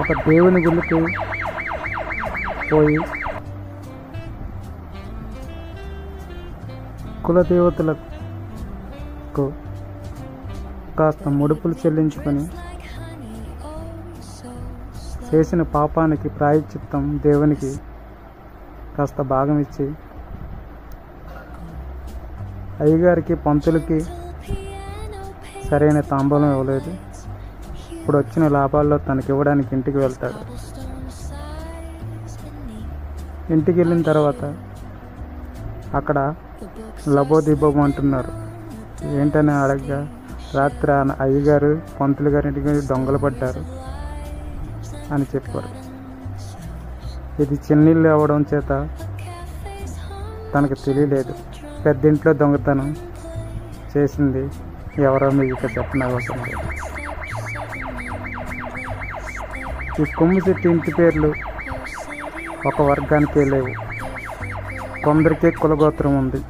ఒక దేవుని గుడికి పోయి కులదేవతలకు కాస్త ముడుపులు చెల్లించుకొని చేసిన పాపానికి ప్రాయశ్చిత్తం దేవునికి కాస్త భాగం ఇచ్చి అయ్యగారికి పంతులకి సరైన తాంబూలం ఇవ్వలేదు. ఇప్పుడు వచ్చిన లాభాల్లో తనకి ఇవ్వడానికి ఇంటికి వెళ్తాడు. ఇంటికి వెళ్ళిన తర్వాత అక్కడ లబోదిబోబు అంటున్నారు. ఏంటని అడగగా రాత్రి అయ్యగారు పంతులు గారింటికి దొంగలు పడ్డారు అని చెప్పారు. ఇది చిన్నిళ్ళు అవ్వడం చేత తనకు తెలియలేదు. పెద్దింట్లో దొంగతనం చేసింది ఎవరో మీకు ఇక చెప్పనవసరం లేదు. ఈ కొమ్ము చెట్టు ఇంటి పేర్లు ఒక వర్గానికే లేవు, కొందరికే కులగోత్రం ఉంది.